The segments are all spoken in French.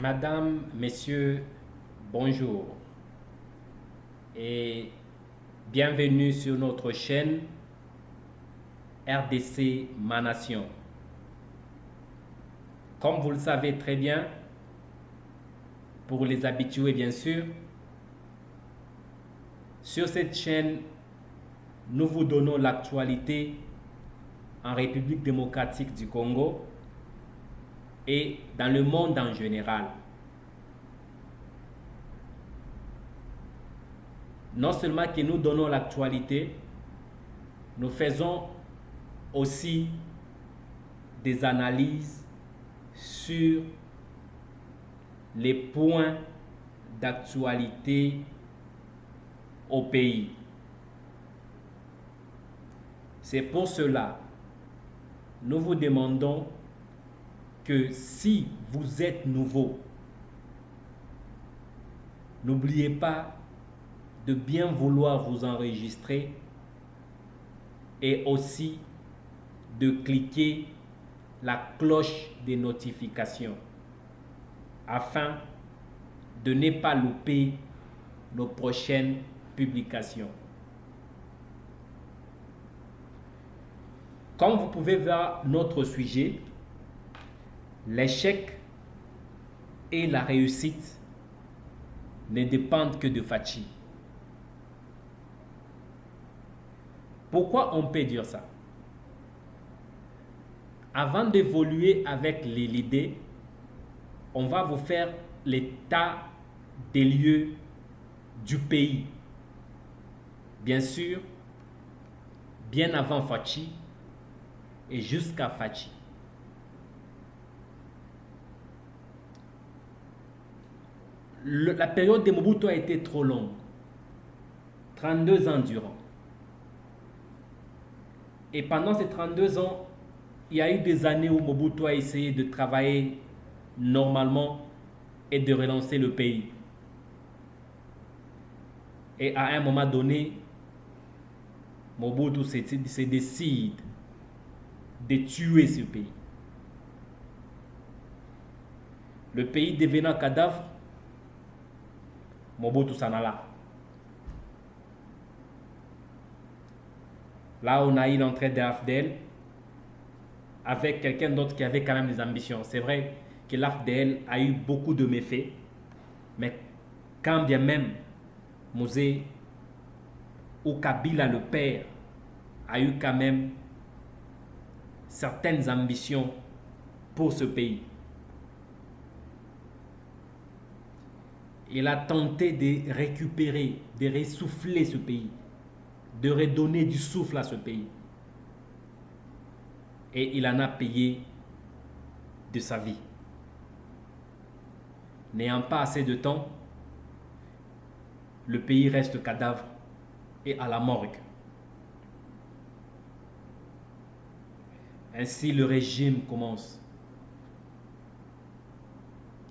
Madame, Messieurs, bonjour et bienvenue sur notre chaîne RDC Ma Nation. Comme vous le savez très bien, pour les habitués bien sûr, sur cette chaîne, nous vous donnons l'actualité en République démocratique du Congo et dans le monde en général. Non seulement que nous donnons l'actualité, nous faisons aussi des analyses sur les points d'actualité au pays. C'est pour cela, nous vous demandons que si vous êtes nouveau, n'oubliez pas de bien vouloir vous enregistrer et aussi de cliquer la cloche des notifications afin de ne pas louper nos prochaines publications. Comme vous pouvez voir notre sujet, l'échec et la réussite ne dépendent que de Fachi. Pourquoi on peut dire ça? Avant d'évoluer avec l'idée, on va vous faire l'état des lieux du pays. Bien sûr, bien avant Fachi et jusqu'à Fachi. La période de Mobutu a été trop longue, 32 ans durant. Et pendant ces 32 ans, il y a eu des années où Mobutu a essayé de travailler normalement et de relancer le pays. Et à un moment donné, Mobutu se décide de tuer ce pays. Le pays devenant cadavre, Mobutu s'en alla. Là, on a eu l'entrée d'AFDL avec quelqu'un d'autre qui avait quand même des ambitions. C'est vrai que l'AFDL a eu beaucoup de méfaits, mais quand bien même Mosé ou Kabila le père a eu quand même certaines ambitions pour ce pays. Il a tenté de récupérer, de ressouffler ce pays, de redonner du souffle à ce pays. Et il en a payé de sa vie. N'ayant pas assez de temps, le pays reste cadavre et à la morgue. Ainsi, le régime commence.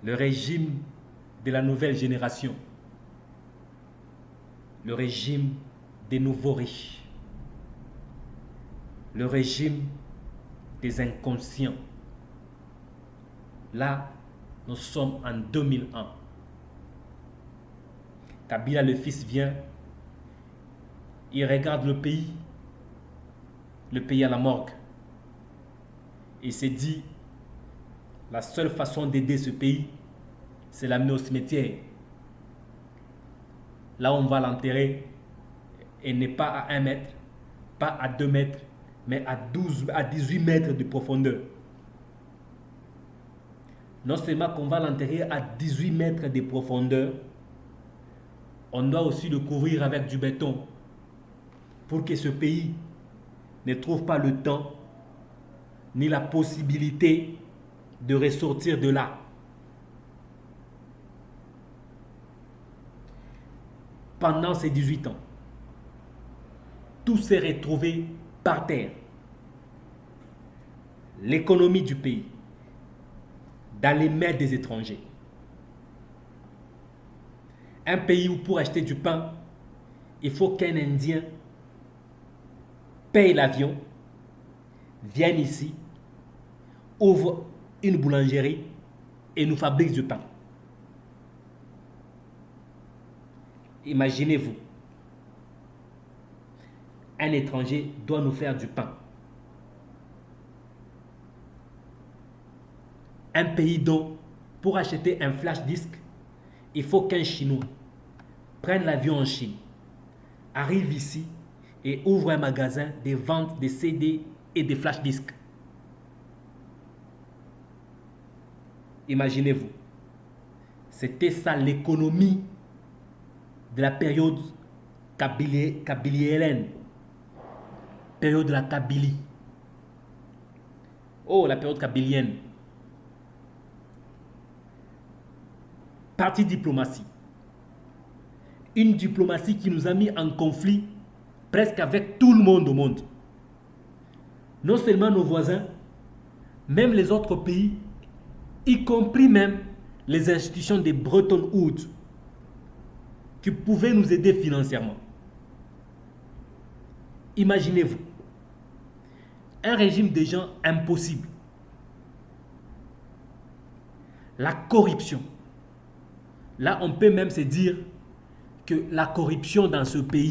Le régime de la nouvelle génération. Le régime des nouveaux riches. Le régime des inconscients. Là, nous sommes en 2001. Kabila le fils vient, il regarde le pays à la morgue. Il s'est dit, la seule façon d'aider ce pays, c'est l'amener au cimetière. Là, on va l'enterrer, et n'est pas à 1 mètre, pas à 2 mètres, mais à 18 mètres de profondeur. Non seulement qu'on va l'enterrer à 18 mètres de profondeur, on doit aussi le couvrir avec du béton pour que ce pays ne trouve pas le temps ni la possibilité de ressortir de là. Pendant ces 18 ans, tout s'est retrouvé par terre. L'économie du pays, dans les mains des étrangers. Un pays où pour acheter du pain, il faut qu'un Indien paye l'avion, vienne ici, ouvre une boulangerie et nous fabrique du pain. Imaginez-vous, un étranger doit nous faire du pain. Un pays dont, pour acheter un flash disk, il faut qu'un Chinois prenne l'avion en Chine, arrive ici et ouvre un magasin de vente de CD et de flash disques. Imaginez-vous, c'était ça l'économie de la période kabylienne, période de la Kabylie. Oh, la période kabylienne. Partie diplomatie. Une diplomatie qui nous a mis en conflit presque avec tout le monde au monde. Non seulement nos voisins, même les autres pays, y compris même les institutions de Bretton Woods qui pouvaient nous aider financièrement. Imaginez-vous, un régime de gens impossible. La corruption. Là, on peut même se dire que la corruption dans ce pays,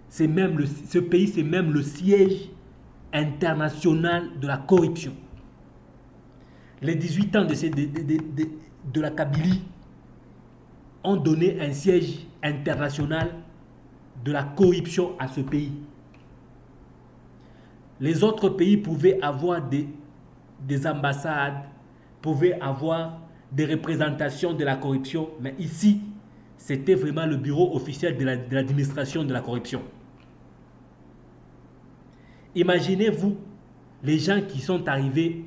c'est même le siège international de la corruption. Les 18 ans de la Kabylie ont donné un siège international de la corruption à ce pays. Les autres pays pouvaient avoir des ambassades, pouvaient avoir des représentations de la corruption, mais ici, c'était vraiment le bureau officiel de l'administration de la corruption. Imaginez-vous les gens qui sont arrivés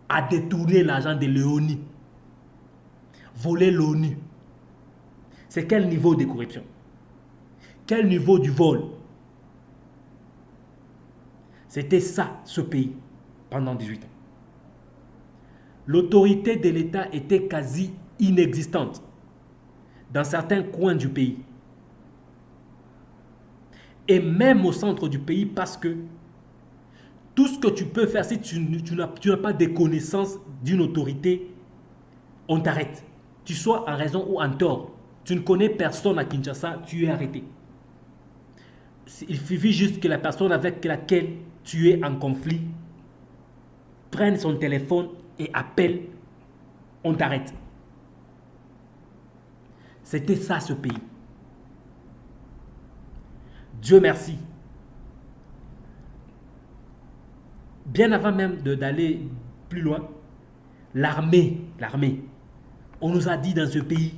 à détourner l'argent de l'ONU, voler l'ONU. C'est quel niveau de corruption? Quel niveau du vol? C'était ça, ce pays, pendant 18 ans. L'autorité de l'État était quasi inexistante dans certains coins du pays. Et même au centre du pays, parce que tout ce que tu peux faire, si tu n'as pas de connaissance d'une autorité, on t'arrête. Tu sois en raison ou en tort. Tu ne connais personne à Kinshasa, tu es arrêté. Il suffit juste que la personne avec laquelle tu es en conflit prenne son téléphone et appelle, on t'arrête. C'était ça ce pays. Dieu merci. Bien avant même d'aller plus loin, l'armée, on nous a dit dans ce pays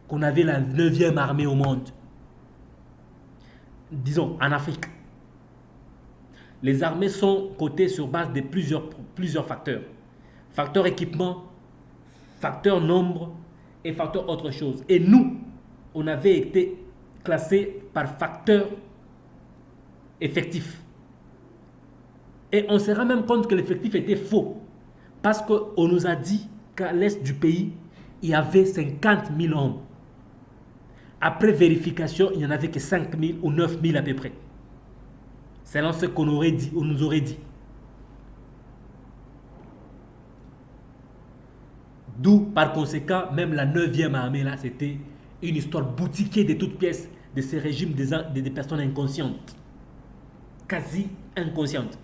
qu'on avait la 9e armée au monde. Disons, en Afrique. Les armées sont cotées sur base de plusieurs facteurs. Facteur équipement, facteur nombre et facteur autre chose. Et nous, on avait été classés par facteur effectif. Et on se rend même compte que l'effectif était faux. Parce qu'on nous a dit qu'à l'est du pays, il y avait 50 000 hommes. Après vérification, il n'y en avait que 5 000 ou 9 000 à peu près. Selon ce qu'on aurait dit, on nous aurait dit. D'où, par conséquent, même la 9e armée, là, c'était une histoire boutiquée de toutes pièces de ce régime des personnes inconscientes. Quasi inconscientes.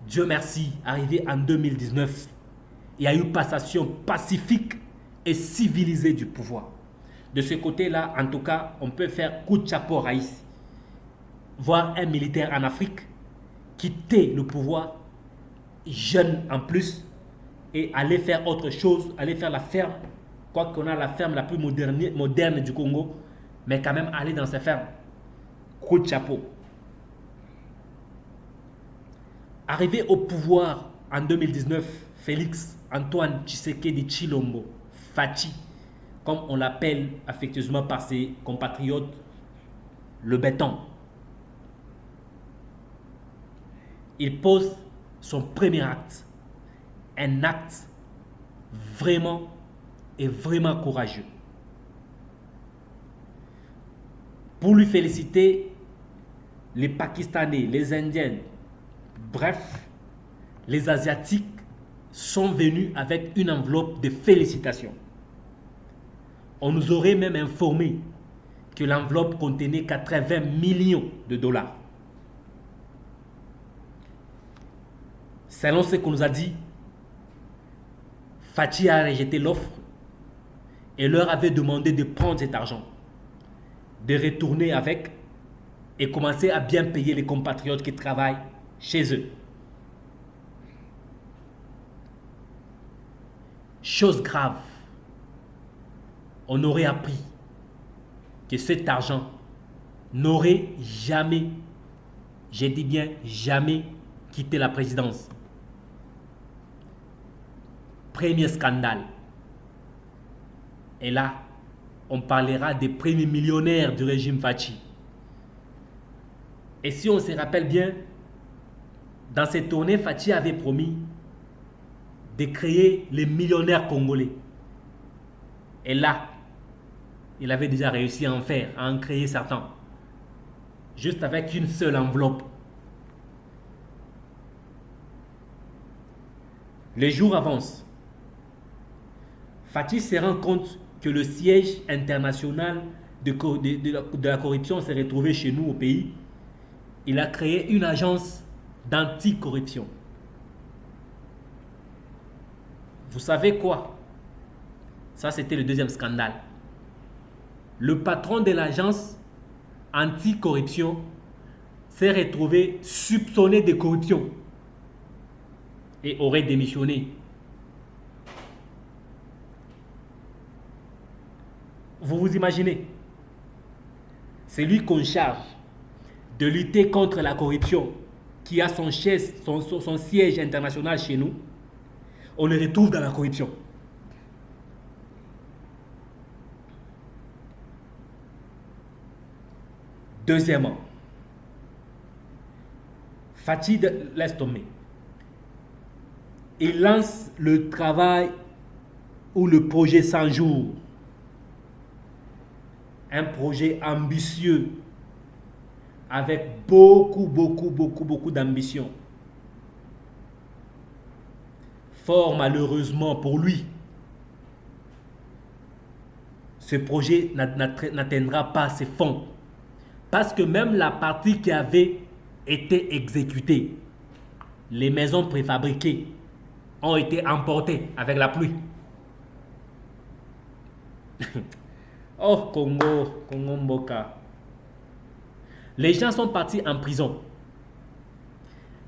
Dieu merci, arrivé en 2019, il y a eu passation pacifique et civilisée du pouvoir. De ce côté-là, en tout cas, on peut faire coup de chapeau à Raïs. Voir un militaire en Afrique quitter le pouvoir, jeune en plus, et aller faire autre chose, aller faire la ferme, quoi qu'on a la ferme la plus moderne du Congo, mais quand même aller dans sa ferme. Coup de chapeau. Arrivé au pouvoir en 2019, Félix Antoine Tshisekedi Tshilombo, Fachi, comme on l'appelle affectueusement par ses compatriotes, le béton. Il pose son premier acte, un acte vraiment courageux. Pour lui féliciter, les Pakistanais, les Indiens, bref, les Asiatiques sont venus avec une enveloppe de félicitations. On nous aurait même informé que l'enveloppe contenait 80 millions de dollars. Selon ce qu'on nous a dit, Fathi a rejeté l'offre et leur avait demandé de prendre cet argent, de retourner avec et commencer à bien payer les compatriotes qui travaillent chez eux. Chose grave, on aurait appris que cet argent n'aurait jamais, j'ai dit bien jamais, quitté la présidence. Premier scandale. Et là, on parlera des premiers millionnaires du régime Fathi. Et si on se rappelle bien, dans cette tournée, Fathi avait promis de créer les millionnaires congolais. Et là, il avait déjà réussi à en faire, à en créer certains. Juste avec une seule enveloppe. Les jours avancent. Fathi se rend compte que le siège international de la corruption s'est retrouvé chez nous au pays. Il a créé une agence d'anticorruption. Vous savez quoi? Ça, c'était le deuxième scandale. Le patron de l'agence anticorruption s'est retrouvé soupçonné de corruption et aurait démissionné. Vous vous imaginez? C'est lui qu'on charge de lutter contre la corruption, qui a son siège international chez nous. On le retrouve dans la corruption. Deuxièmement, Fathi laisse tomber. Il lance le travail ou le projet 100 jours. Un projet ambitieux avec beaucoup d'ambition. Fort malheureusement pour lui, ce projet n'atteindra pas ses fonds. Parce que même la partie qui avait été exécutée, les maisons préfabriquées, ont été emportées avec la pluie. Oh Congo Mboka. Les gens sont partis en prison.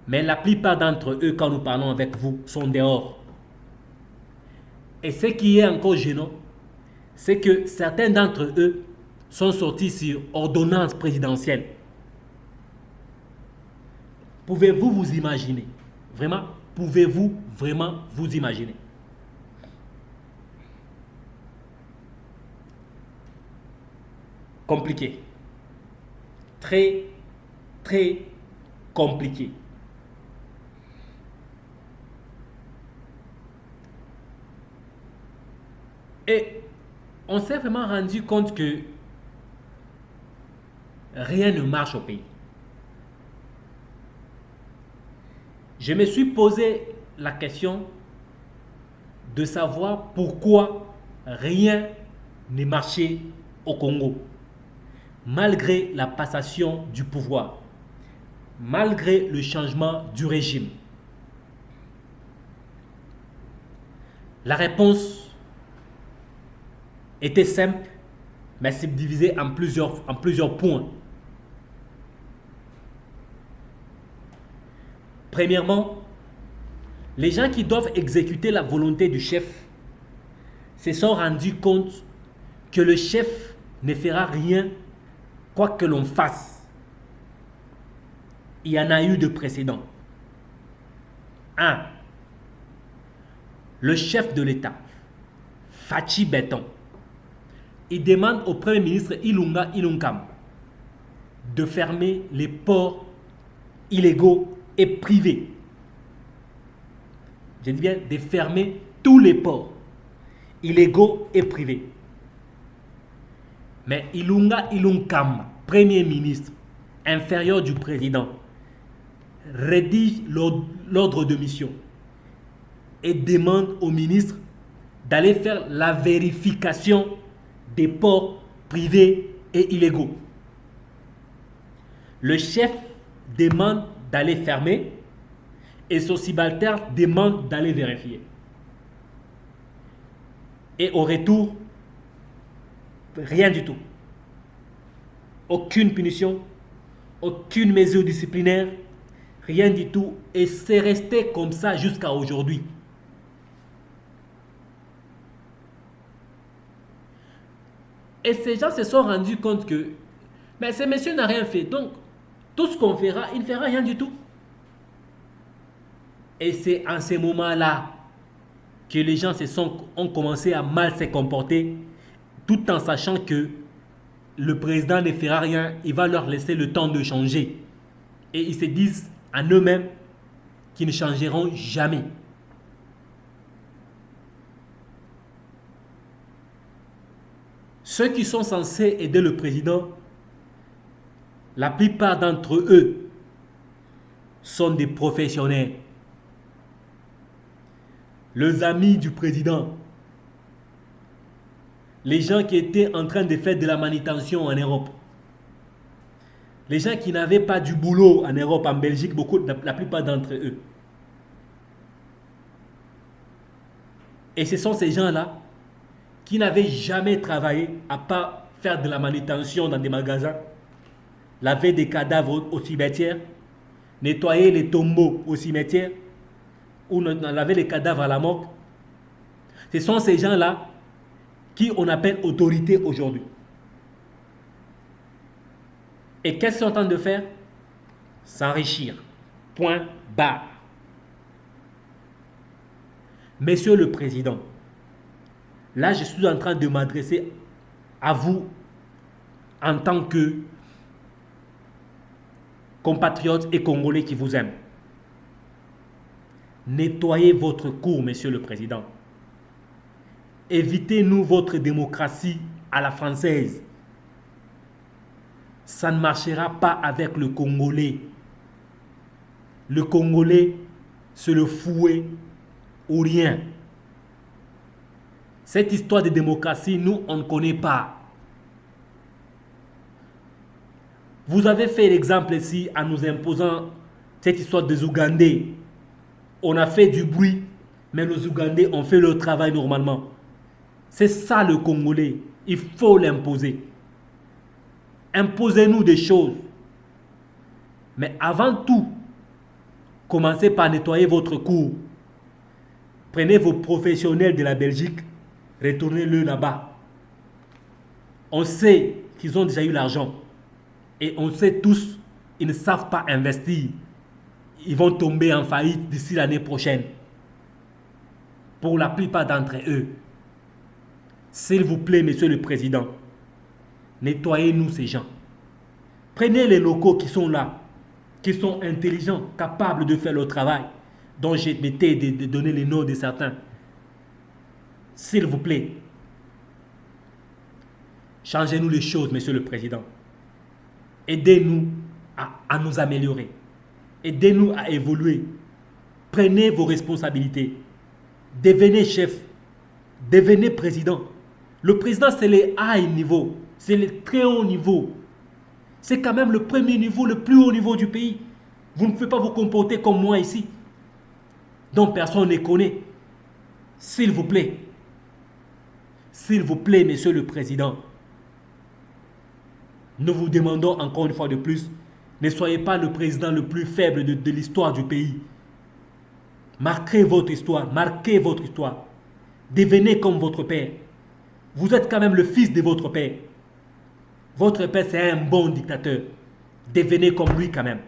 Mais la plupart d'entre eux, quand nous parlons avec vous, sont dehors. Et ce qui est encore gênant, c'est que certains d'entre eux sont sortis sur ordonnance présidentielle. Pouvez-vous vous imaginer? Vraiment, pouvez-vous vraiment vous imaginer? Compliqué. Très compliqué. Et on s'est vraiment rendu compte que rien ne marche au pays. Je me suis posé la question de savoir pourquoi rien ne marchait au Congo, malgré la passation du pouvoir, malgré le changement du régime. La réponse était simple, mais subdivisée en plusieurs points. Premièrement, les gens qui doivent exécuter la volonté du chef se sont rendus compte que le chef ne fera rien quoi que l'on fasse. Il y en a eu de précédents. 1. Le chef de l'État, Fathi Béton, il demande au Premier ministre Ilunga Ilunkam de fermer les ports illégaux et privés. Je dis bien de fermer tous les ports illégaux et privés. Mais Ilunga Ilunkam, Premier ministre, inférieur du président, rédige l'ordre de mission et demande au ministre d'aller faire la vérification des ports privés et illégaux. Le chef demande d'aller fermer et son subalterne demande d'aller vérifier. Et au retour, rien du tout. Aucune punition, aucune mesure disciplinaire, rien du tout. Et c'est resté comme ça jusqu'à aujourd'hui. Et ces gens se sont rendus compte que mais ce monsieur n'a rien fait. Donc, tout ce qu'on fera, il ne fera rien du tout. Et c'est en ces moments-là que les gens ont commencé à mal se comporter, tout en sachant que le président ne fera rien, il va leur laisser le temps de changer. Et ils se disent en eux-mêmes qu'ils ne changeront jamais. Ceux qui sont censés aider le président, la plupart d'entre eux sont des professionnels. Les amis du président, les gens qui étaient en train de faire de la manutention en Europe, les gens qui n'avaient pas du boulot en Europe, en Belgique, la plupart d'entre eux. Et ce sont ces gens-là qui n'avaient jamais travaillé à part faire de la manutention dans des magasins, laver des cadavres au cimetière, nettoyer les tombeaux au cimetière, ou laver les cadavres à la morgue. Ce sont ces gens-là qui on appelle autorité aujourd'hui. Et qu'est-ce qu'ils sont en train de faire? S'enrichir. Point barre. Monsieur le Président, là je suis en train de m'adresser à vous en tant que compatriotes et Congolais qui vous aiment. Nettoyez votre cour, Monsieur le Président. Évitez-nous votre démocratie à la française. Ça ne marchera pas avec le Congolais. Le Congolais, c'est le fouet ou rien. Cette histoire de démocratie, nous, on ne connaît pas. Vous avez fait l'exemple ici en nous imposant cette histoire des Ougandais. On a fait du bruit, mais les Ougandais ont fait leur travail normalement. C'est ça le Congolais. Il faut l'imposer. Imposez-nous des choses. Mais avant tout, commencez par nettoyer votre cour. Prenez vos professionnels de la Belgique, retournez-le là-bas. On sait qu'ils ont déjà eu l'argent. Et on sait tous, ils ne savent pas investir. Ils vont tomber en faillite d'ici l'année prochaine. Pour la plupart d'entre eux. S'il vous plaît, Monsieur le Président, nettoyez-nous ces gens. Prenez les locaux qui sont là, qui sont intelligents, capables de faire le travail, dont j'ai m'étais de donner les noms de certains. S'il vous plaît, changez-nous les choses, Monsieur le Président. Aidez-nous à nous améliorer. Aidez-nous à évoluer. Prenez vos responsabilités. Devenez chef. Devenez président. Le président, c'est le high niveau. C'est le très haut niveau. C'est quand même le premier niveau, le plus haut niveau du pays. Vous ne pouvez pas vous comporter comme moi ici, dont personne ne connaît. S'il vous plaît. S'il vous plaît, Monsieur le Président. Nous vous demandons encore une fois de plus, ne soyez pas le président le plus faible de l'histoire du pays. Marquez votre histoire, marquez votre histoire. Devenez comme votre père. Vous êtes quand même le fils de votre père. Votre père, c'est un bon dictateur. Devenez comme lui quand même.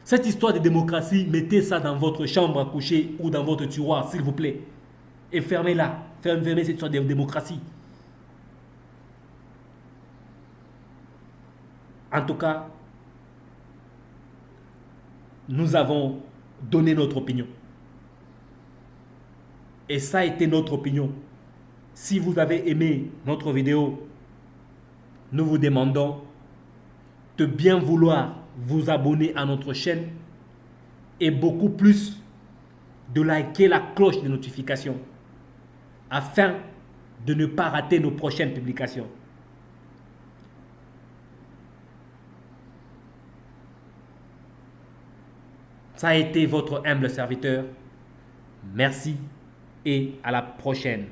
Cette histoire de démocratie, mettez ça dans votre chambre à coucher ou dans votre tiroir, s'il vous plaît. Et fermez-la. Fermez cette histoire de démocratie. En tout cas, nous avons donné notre opinion. Et ça a été notre opinion. Si vous avez aimé notre vidéo, nous vous demandons de bien vouloir vous abonner à notre chaîne et beaucoup plus de liker la cloche de notification afin de ne pas rater nos prochaines publications. Ça a été votre humble serviteur. Merci et à la prochaine.